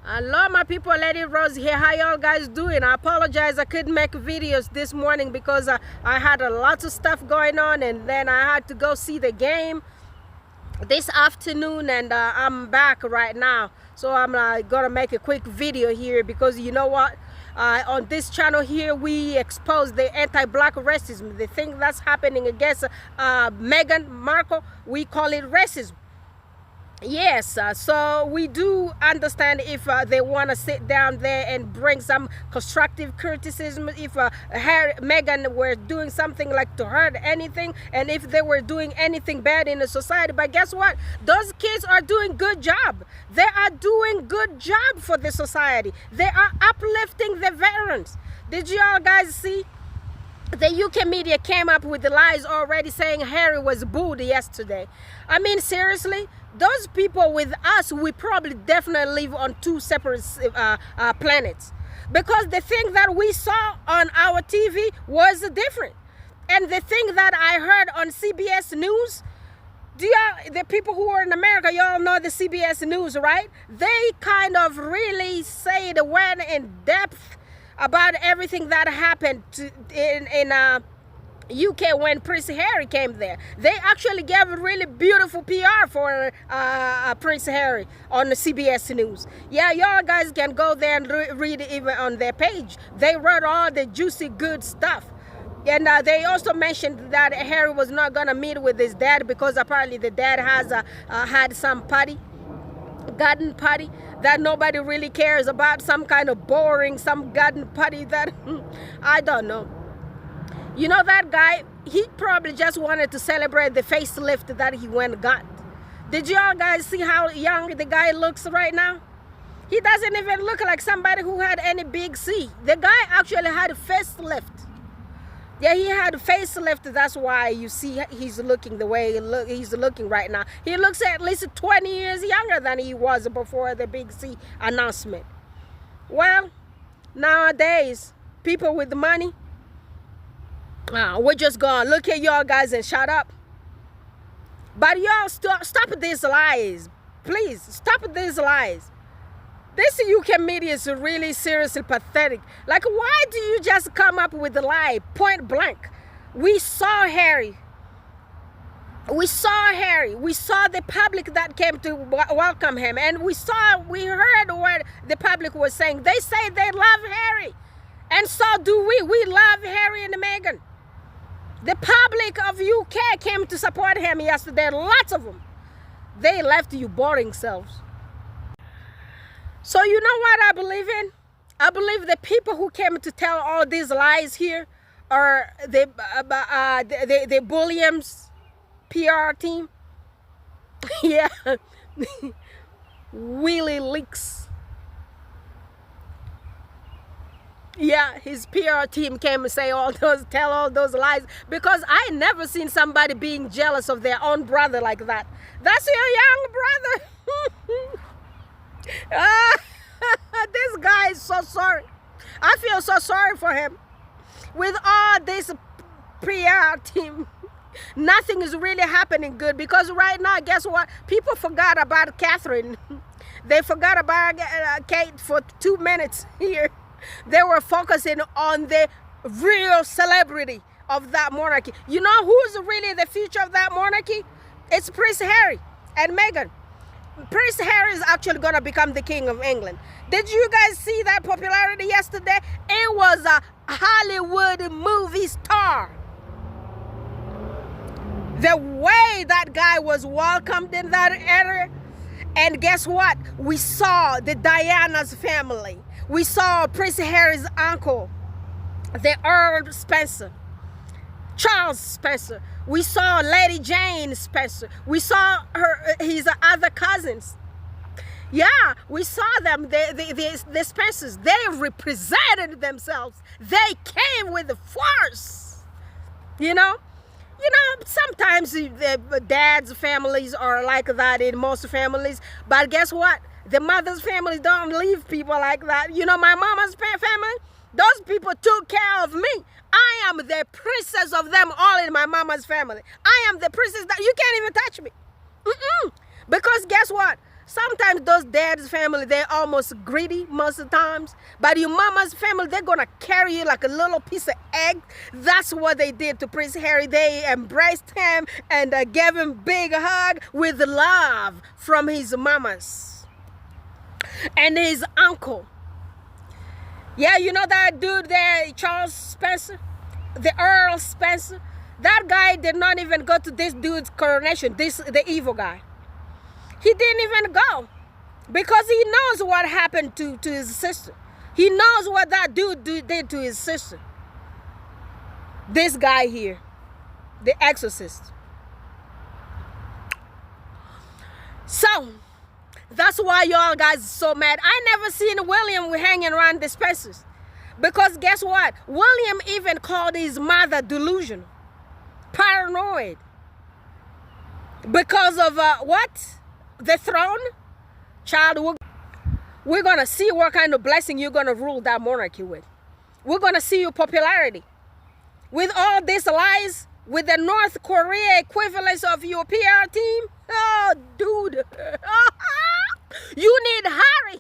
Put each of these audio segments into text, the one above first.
Hello my people, Lady Rose here. How y'all guys doing? I apologize I couldn't make videos this morning because I had a lot of stuff going on, and then I had to go see the game this afternoon, and I'm back right now. So I'm gonna make a quick video here because you know what? On this channel here we expose the anti-black racism, the thing that's happening against Meghan Markle. We call it racism. Yes, so we do understand if they want to sit down there and bring some constructive criticism, if Meghan were doing something like to hurt anything, and if they were doing anything bad in the society. But guess what? Those kids are doing good job. They are doing good job for the society. They are uplifting the veterans. Did you all guys see? The UK media came up with the lies already saying Harry was booed yesterday. I mean, seriously? Those people with us, we probably definitely live on two separate planets. Because the thing that we saw on our TV was different. And the thing that I heard on CBS News, the people who are in America, y'all know the CBS News, right? They kind of really went in depth about everything that happened in UK when Prince Harry came there. They actually gave a really beautiful PR for Prince Harry on the CBS News. Yeah, y'all guys can go there and read it even on their page. They wrote all the juicy good stuff. And they also mentioned that Harry was not gonna meet with his dad because apparently the dad has had some garden party that nobody really cares about, some kind of boring, some garden party that I don't know. You know, that guy, he probably just wanted to celebrate the facelift that he went and got. Did y'all guys see how young the guy looks right now? He doesn't even look like somebody who had any big C. The guy actually had a facelift. Yeah, he had a facelift. That's why you see he's looking the way he's looking right now. He looks at least 20 years younger than he was before the big C announcement. Well, nowadays, people with money, we're just gonna look at y'all guys and shut up. But y'all stop these lies. Please, stop these lies. This UK media is really seriously pathetic. Like, why do you just come up with a lie point blank? We saw Harry. We saw Harry. We saw the public that came to welcome him. And we heard what the public was saying. They say they love Harry. And so do we. We love Harry and Meghan. The public of UK came to support him yesterday. Lots of them. They left you boring selves. So you know what I believe in? I believe the people who came to tell all these lies here are the Williams PR team. Yeah. Willie Leaks. Yeah, his PR team came and tell all those lies, because I never seen somebody being jealous of their own brother like that. That's your young brother. This guy is so sorry. I feel so sorry for him. With all this PR team, nothing is really happening good, because right now, guess what? People forgot about Catherine. They forgot about Kate for 2 minutes here. They were focusing on the real celebrity of that monarchy. You know who's really the future of that monarchy? It's Prince Harry and Meghan. Prince Harry is actually going to become the King of England. Did you guys see that popularity yesterday? It was a Hollywood movie star. The way that guy was welcomed in that area. And guess what? We saw the Diana's family. We saw Prince Harry's uncle, the Earl Spencer, Charles Spencer. We saw Lady Jane Spencer. We saw his other cousins. Yeah, we saw them, the Spencers. They represented themselves. They came with the force. You know, sometimes the dad's families are like that in most families. But guess what? The mother's families don't leave people like that. You know, my mama's family, those people took care of me. I am the princess of them all in my mama's family. I am the princess that you can't even touch me. Because guess what? Sometimes those dad's family, they're almost greedy most of the times. But your mama's family, they're going to carry you like a little piece of egg. That's what they did to Prince Harry. They embraced him and gave him a big hug with love from his mamas and his uncle. Yeah, you know that dude there, Charles Spencer, the Earl Spencer? That guy did not even go to this dude's coronation, the evil guy. He didn't even go because he knows what happened to his sister. He knows what that dude did to his sister. This guy here, the exorcist. So, that's why y'all guys are so mad. I never seen William hanging around the Spencers. Because guess what? William even called his mother delusional. Paranoid. Because of what? The throne? Child, we're going to see what kind of blessing you're going to rule that monarchy with. We're going to see your popularity. With all these lies, with the North Korea equivalence of your PR team, oh, dude. You need Harry.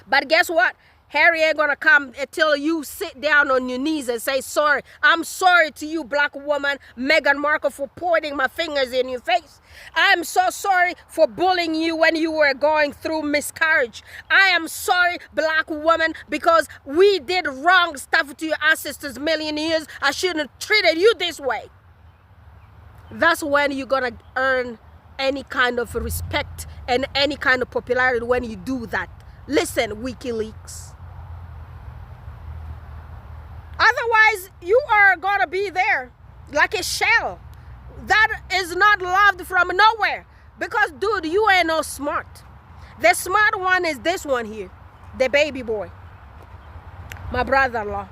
But guess what? Harry ain't gonna come until you sit down on your knees and say sorry. I'm sorry to you, black woman, Meghan Markle, for pointing my fingers in your face. I'm so sorry for bullying you when you were going through miscarriage. I am sorry, black woman, because we did wrong stuff to your ancestors million years. I shouldn't have treated you this way. That's when you're gonna earn any kind of respect and any kind of popularity when you do that. Listen, WikiLeaks. Otherwise, you are gonna be there like a shell that is not loved from nowhere. Because, dude, you ain't no smart. The smart one is this one here, the baby boy, my brother-in-law.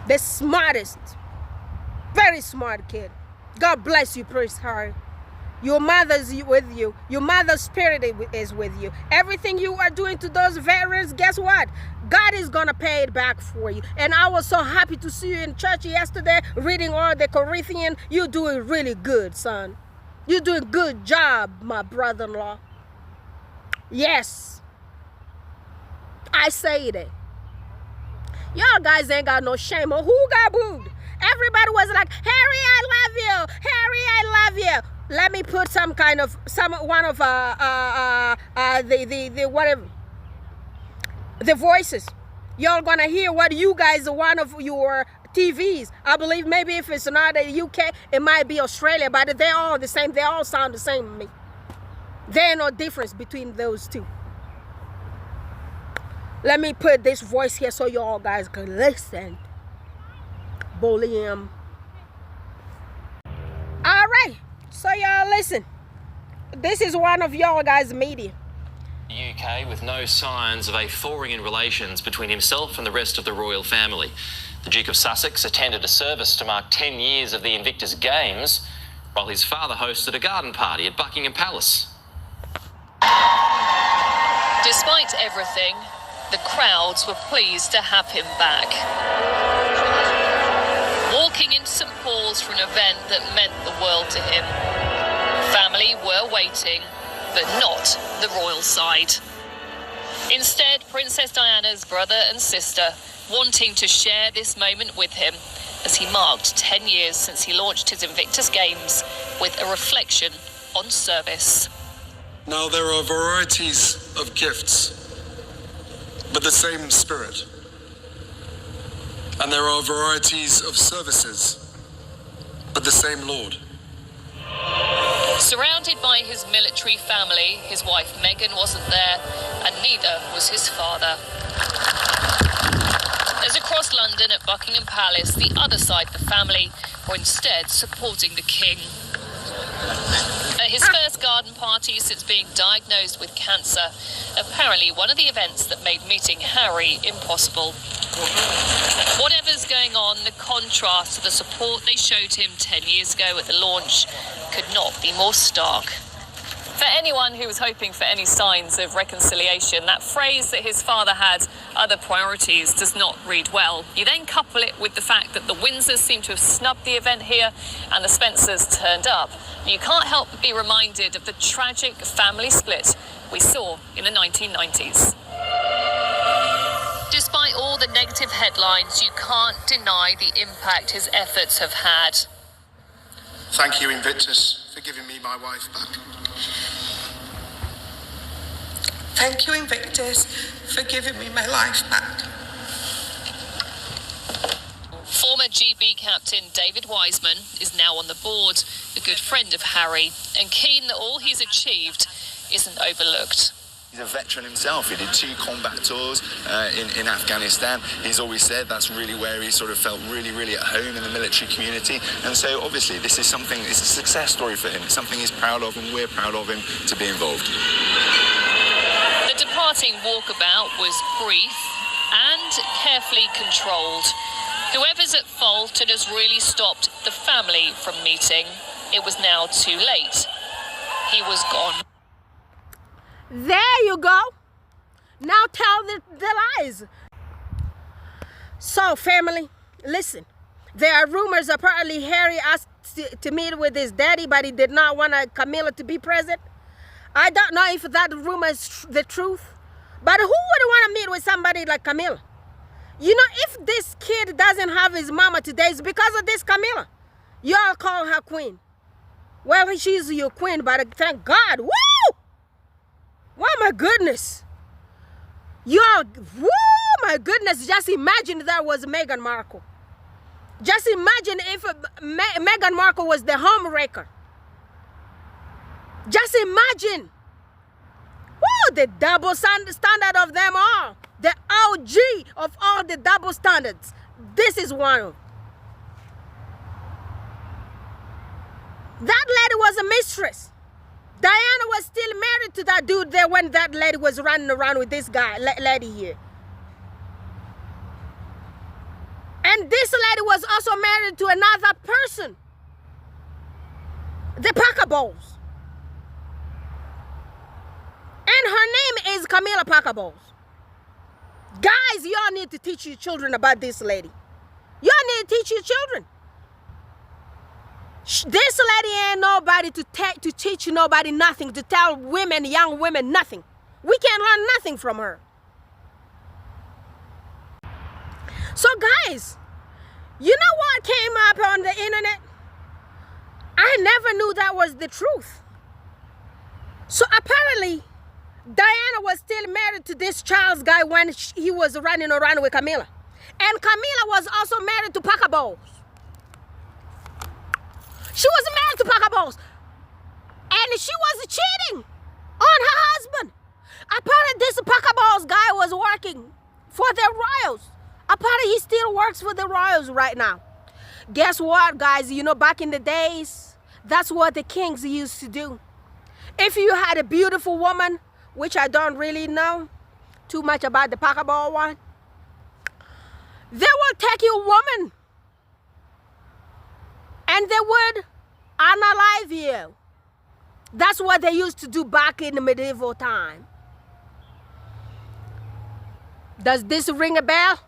The smartest, very smart kid. God bless you, Prince Harry. Your mother's with you. Your mother's spirit is with you. Everything you are doing to those veterans, guess what? God is going to pay it back for you. And I was so happy to see you in church yesterday reading all the Corinthians. You're doing really good, son. You're doing a good job, my brother-in-law. Yes. I say that. Y'all guys ain't got no shame. Or who got booed? Everybody was like, Harry, I love you. Harry, I love you. Let me put the voices. Y'all gonna hear what you guys, one of your TVs. I believe maybe if it's not the UK, it might be Australia, but they're all the same. They all sound the same to me. There ain't no difference between those two. Let me put this voice here so y'all guys can listen. Bulliam. All right. So y'all listen, this is one of y'all guys' media. The UK with no signs of a thawing in relations between himself and the rest of the royal family. The Duke of Sussex attended a service to mark 10 years of the Invictus Games, while his father hosted a garden party at Buckingham Palace. Despite everything, the crowds were pleased to have him back. Walking into St Paul's for an event that meant the world to him. Family were waiting, but not the royal side. Instead, Princess Diana's brother and sister wanting to share this moment with him as he marked 10 years since he launched his Invictus Games with a reflection on service. Now there are varieties of gifts, but the same spirit. And there are varieties of services, but the same Lord. Surrounded by his military family, his wife Meghan wasn't there, and neither was his father. As across London at Buckingham Palace, the other side of the family were instead supporting the king. At his first garden party since being diagnosed with cancer, apparently one of the events that made meeting Harry impossible. Whatever's going on, the contrast to the support they showed him 10 years ago at the launch could not be more stark. For anyone who was hoping for any signs of reconciliation, that phrase that his father had other priorities does not read well. You then couple it with the fact that the Windsors seem to have snubbed the event here and the Spencers turned up. You can't help but be reminded of the tragic family split we saw in the 1990s. Despite all the negative headlines, you can't deny the impact his efforts have had. Thank you, Invictus, for giving me my wife back. Thank you, Invictus, for giving me my life back. Former GB captain David Wiseman is now on the board, a good friend of Harry, and keen that all he's achieved isn't overlooked. He's a veteran himself. He did 2 combat tours in Afghanistan. He's always said that's really where he sort of felt really at home in the military community. And so obviously this is something, it's a success story for him. It's something he's proud of, and we're proud of him to be involved. The departing walkabout was brief and carefully controlled. Whoever's at fault and has really stopped the family from meeting, it was now too late. He was gone. There you go. Now tell the lies. So, family, listen. There are rumors apparently Harry asked to meet with his daddy, but he did not want Camilla to be present. I don't know if that rumor is the truth, but who would want to meet with somebody like Camilla? You know, if this kid doesn't have his mama today, it's because of this Camilla. Y'all call her queen. Well, she's your queen, but thank God. Woo! Oh my goodness. Y'all, woo, my goodness. Just imagine that was Meghan Markle. Just imagine if Meghan Markle was the homewrecker. Just imagine. Woo, the double standard of them all. The OG of all the double standards. This is one of them. That lady was a mistress. Diana was still married to that dude there when that lady was running around with this guy, lady here. And this lady was also married to another person. The Packaballs. And her name is Camilla Packaballs. Guys, y'all need to teach your children about this lady. Y'all need to teach your children. This lady ain't nobody to teach nobody nothing, to tell women, young women, nothing. We can't learn nothing from her. So guys, you know what came up on the internet? I never knew that was the truth. So apparently, Diana was still married to this Charles guy when he was running around with Camilla. And Camilla was also married to Packaballs. She was married to Packaballs. And she was cheating on her husband. Apparently this Packaballs guy was working for the royals. Apparently he still works for the royals right now. Guess what, guys? You know, back in the days, that's what the kings used to do. If you had a beautiful woman, which I don't really know too much about the Packerball one, they will take your woman and they would unalive you. That's what they used to do back in the medieval time. Does this ring a bell?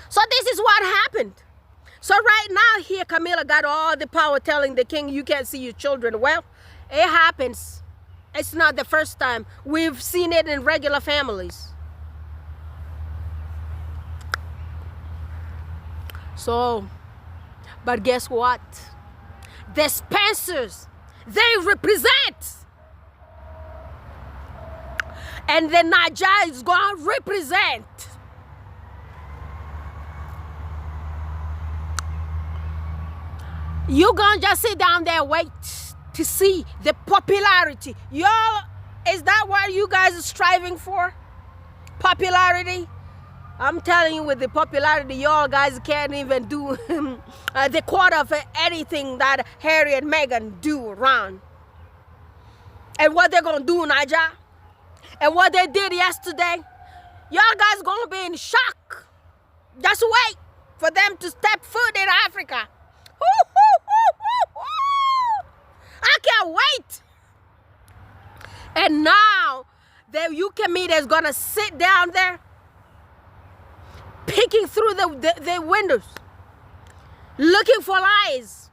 So this is what happened. So right now here, Camilla got all the power telling the king, you can't see your children. Well, it happens. It's not the first time. We've seen it in regular families. So, but guess what? The Spencers, they represent. And the Naja is going to represent. You're going to just sit down there and wait to see the popularity. Y'all, is that what you guys are striving for? Popularity? I'm telling you, with the popularity, y'all guys can't even do the quarter of anything that Harry and Meghan do around. And what they're going to do, Naja? And what they did yesterday? Y'all guys going to be in shock. Just wait for them to step foot in Africa. I can't wait. And now the UK media is gonna sit down there peeking through the windows, looking for lies.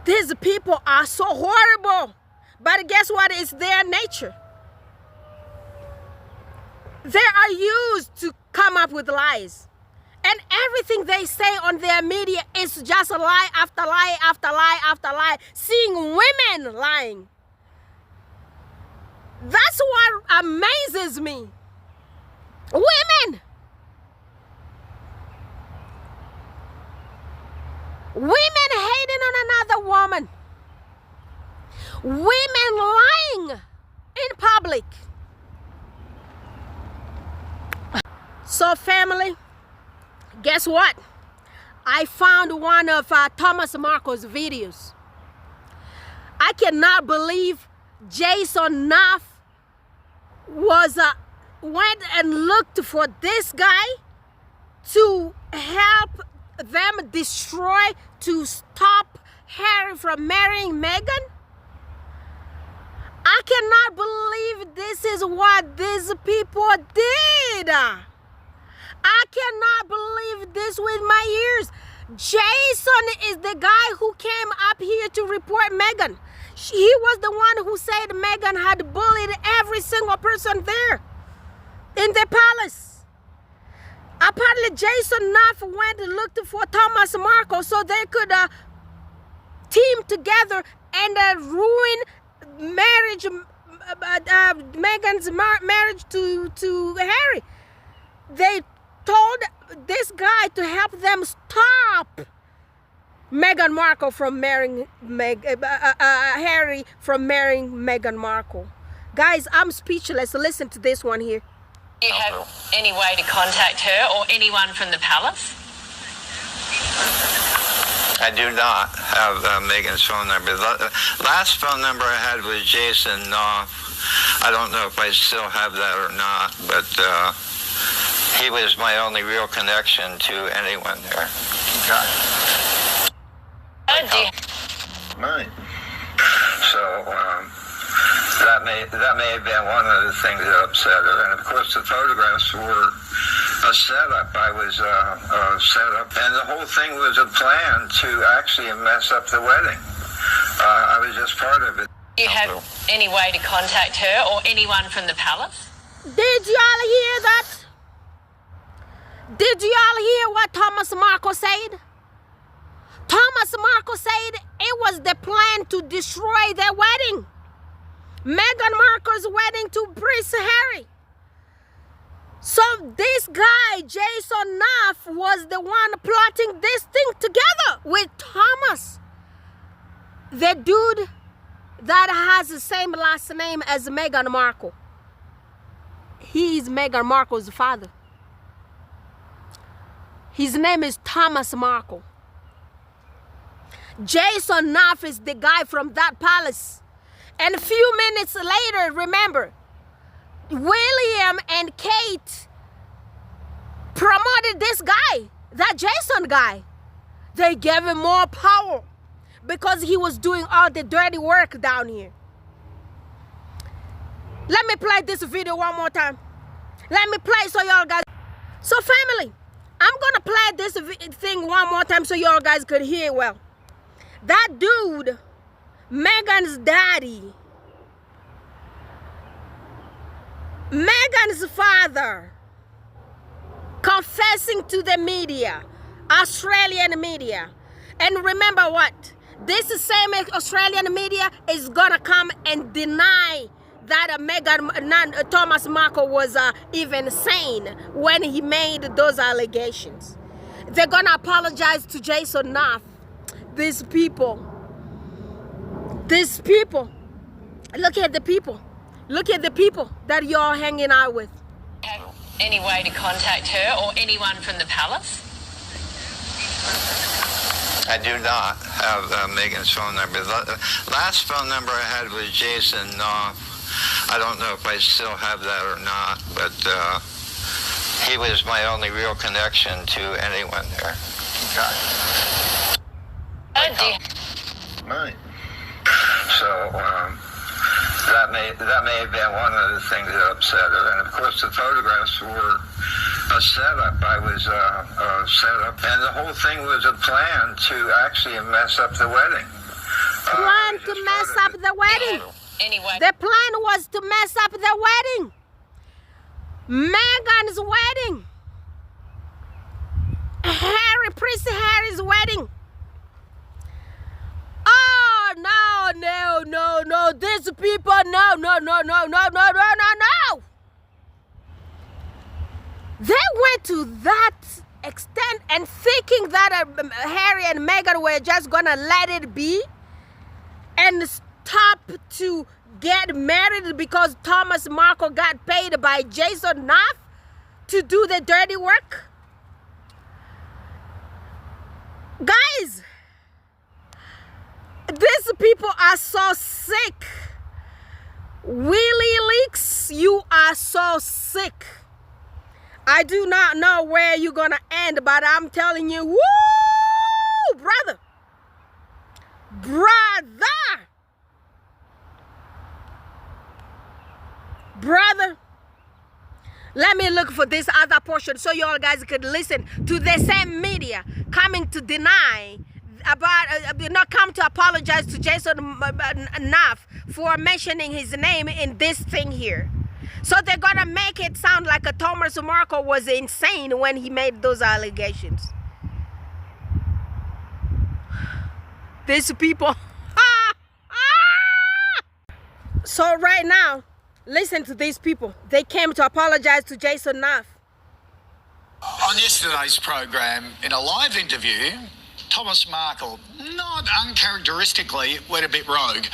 These people are so horrible. But guess what? It's their nature. They are used to come up with lies. And everything they say on their media is just a lie after lie after lie after lie. Seeing women lying. That's what amazes me. Women. Women hating on another woman. Women lying in public. So family, guess what? I found one of Thomas Marco's videos. I cannot believe Jason Nuff was went and looked for this guy to help them destroy, to stop Harry from marrying Meghan. I cannot believe this is what these people did. I cannot believe this with my ears. Jason is the guy who came up here to report Meghan. He was the one who said Meghan had bullied every single person there in the palace. Apparently Jason Nuff went and looked for Thomas Marco so they could team together and ruin Meghan's marriage to Harry. They told this guy to help them stop Meghan Markle from marrying Harry from marrying Meghan Markle. Guys, I'm speechless. Listen to this one here. Do you have any way to contact her or anyone from the palace? I do not have Meghan's phone number. The last phone number I had was Jason Knopf. I don't know if I still have that or not, but he was my only real connection to anyone there. Right. So that may have been one of the things that upset her. And of course, the photographs were a setup. I was set up, and the whole thing was a plan to actually mess up the wedding. I was just part of it. Do you have any way to contact her or anyone from the palace? Did y'all hear that? Did y'all hear what Thomas Marco said? Thomas Marco said it was the plan to destroy their wedding. Meghan Markle's wedding to Prince Harry. So this guy, Jason Nuff, was the one plotting this thing together with Thomas. The dude that has the same last name as Meghan Markle. He is Meghan Markle's father. His name is Thomas Markle. Jason Nuff is the guy from that palace. And a few minutes later, remember, William and Kate promoted this guy, that Jason guy. They gave him more power because he was doing all the dirty work down here. Let me play this video one more time. Let me play so y'all guys. So family, I'm gonna play this thing one more time so y'all guys could hear it well. That dude, Meghan's daddy, Meghan's father, confessing to the media, Australian media. And remember what? This same Australian media is gonna come and deny that Thomas Markle was even sane when he made those allegations. They're gonna apologize to Jason Nuff. These people, look at the people. Look at the people that you're hanging out with. Have any way to contact her or anyone from the palace? I do not have Meghan's phone number. The last phone number I had was Jason Knopf. I don't know if I still have that or not, but he was my only real connection to anyone there. Right. So that may have been one of the things that upset her. And of course, the photographs were a setup. I was set up, and the whole thing was a plan to actually mess up the wedding. Plan to mess up the wedding. Anyway. The plan was to mess up the wedding. Meghan's wedding. Prince Harry's wedding. Oh, no. These people, no. They went to that extent and thinking that Harry and Meghan were just gonna let it be and stop to get married because Thomas Markle got paid by Jason Neff to do the dirty work. Guys, these people are so sick. Willie Leaks, you are so sick. I do not know where you're gonna end, but I'm telling you, woo, brother. Let me look for this other portion so you all guys could listen to the same media coming to deny about, not come to apologize to Jason Neff for mentioning his name in this thing here. So they're gonna make it sound like a Thomas Markle was insane when he made those allegations. These people. So right now, listen to these people. They came to apologize to Jason Neff. On yesterday's program, in a live interview, Thomas Markle, not uncharacteristically, went a bit rogue,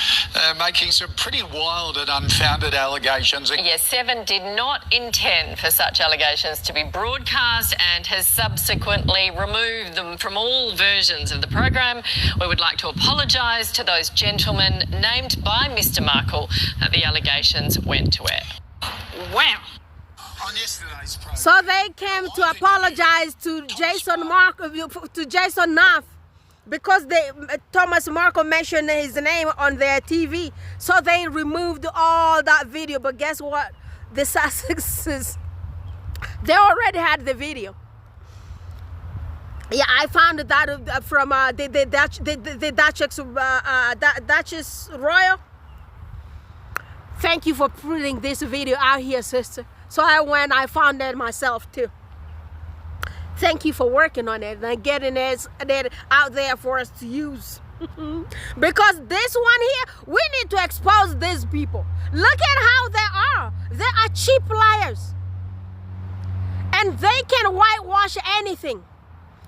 making some pretty wild and unfounded allegations. Yes, Seven did not intend for such allegations to be broadcast and has subsequently removed them from all versions of the program. We would like to apologise to those gentlemen named by Mr Markle that the allegations went to air. Wow. On yesterday's program, So they came to apologize to Jason Neff because Thomas Markle mentioned his name on their TV. So they removed all that video. But guess what? The Sussexes, they already had the video. Yeah, I found that from the Duchess Royal. Thank you for putting this video out here, sister. So I found that myself too. Thank you for working on it and getting it out there for us to use. Because this one here, we need to expose these people. Look at how they are. They are cheap liars. And they can whitewash anything.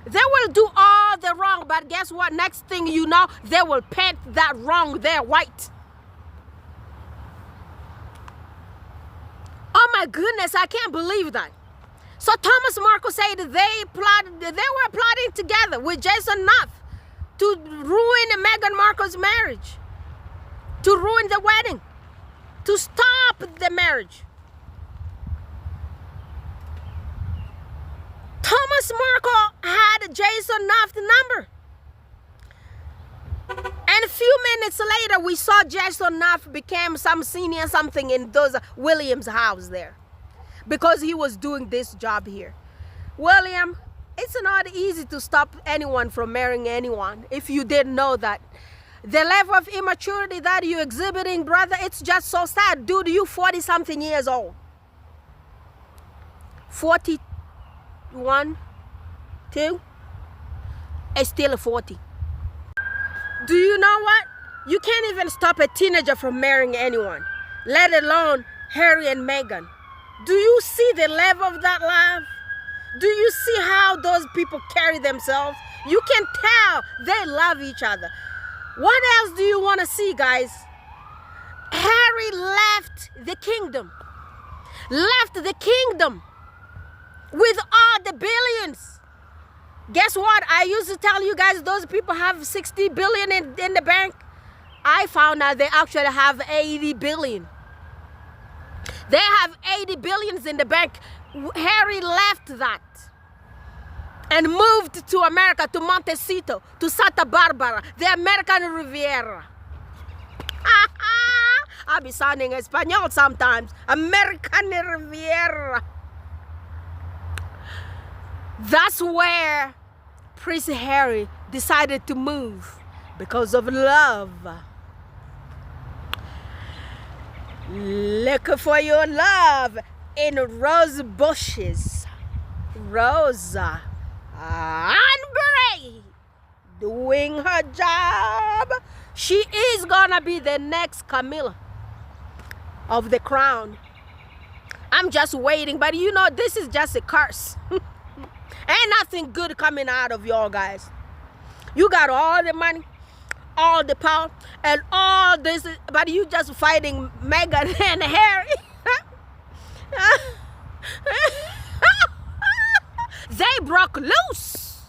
They will do all the wrong, but guess what? Next thing you know, they will paint that wrong there white. Oh my goodness, I can't believe that. So Thomas Markle said they were plotting together with Jason Neff to ruin Meghan Markle's marriage, to ruin the wedding, to stop the marriage. Thomas Markle had Jason Neff's number. And a few minutes later, we saw Jason Neff became some senior something in those William's house there. Because he was doing this job here. William, it's not easy to stop anyone from marrying anyone. If you didn't know that. The level of immaturity that you're exhibiting, brother, it's just so sad. Dude, you 40-something years old. 41, 2, it's still a 40. Do you know what? You can't even stop a teenager from marrying anyone, let alone Harry and Meghan. Do you see the level of that love? Do you see how those people carry themselves? You can tell they love each other. What else do you want to see, guys? Harry left the kingdom. Left the kingdom with all the billions. Guess what? I used to tell you guys those people have 60 billion in the bank. I found out they actually have 80 billion. They have 80 billions in the bank. Harry left that and moved to America, to Montecito, to Santa Barbara, the American Riviera. I'll be sounding Espanol sometimes. American Riviera. That's where Prince Harry decided to move because of love. Look for your love in rose bushes. Rosa Anne doing her job. She is gonna be the next Camilla of the crown. I'm just waiting, but you know, this is just a curse. Ain't nothing good coming out of y'all guys. You got all the money, all the power, and all this, but you just fighting Meghan and Harry. They broke loose.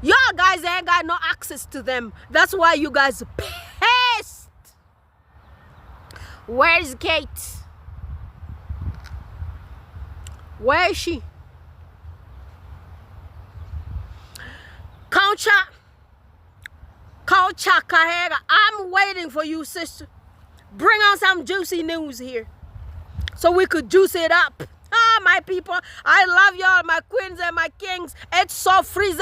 Y'all guys ain't got no access to them. That's why you guys pissed. Where's Kate? Where is she? Concha Kahega, I'm waiting for you, sister. Bring on some juicy news here so we could juice it up. Ah, my people, I love y'all, my queens and my kings. It's so frizzy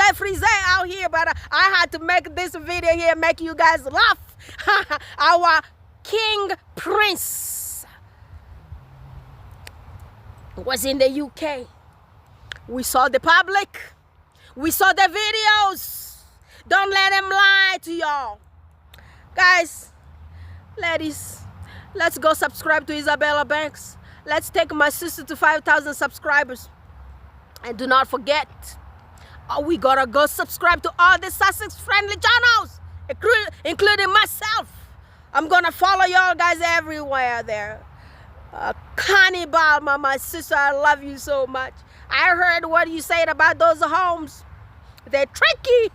out here, but I had to make this video here, make you guys laugh. Our King Prince was in the UK. We saw the public. We saw the videos. Don't let them lie to y'all. Guys, ladies, let's go subscribe to Isabella Banks. Let's take my sister to 5,000 subscribers. And do not forget, we gotta go subscribe to all the Sussex friendly channels, including myself. I'm gonna follow y'all guys everywhere there. Connie Balma, my sister, I love you so much. I heard what you said about those homes. They're tricky.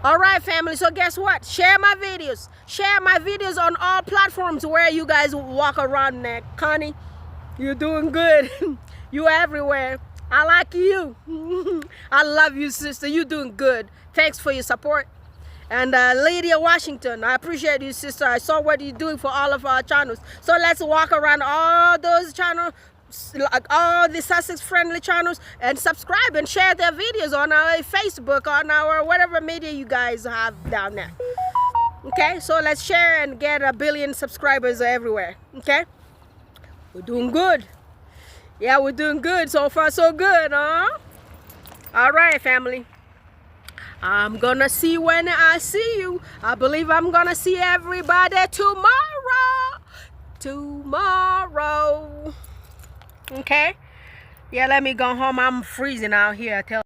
All right, family, so guess what? Share my videos. Share my videos on all platforms where you guys walk around there. Connie, you're doing good. You're everywhere. I like you. I love you, sister. You're doing good. Thanks for your support. And Lady of Washington, I appreciate you, sister. I saw what you're doing for all of our channels. So let's walk around all those channels, like all the Sussex friendly channels, and subscribe and share their videos on our Facebook, on our whatever media you guys have down there. Okay, so let's share and get 1 billion subscribers everywhere. Okay, we're doing good. Yeah, we're doing good. So far so good, huh? All right, family, I'm gonna see when I see you. I believe I'm gonna see everybody tomorrow. Okay, yeah, let me go home. I'm freezing out here. I tell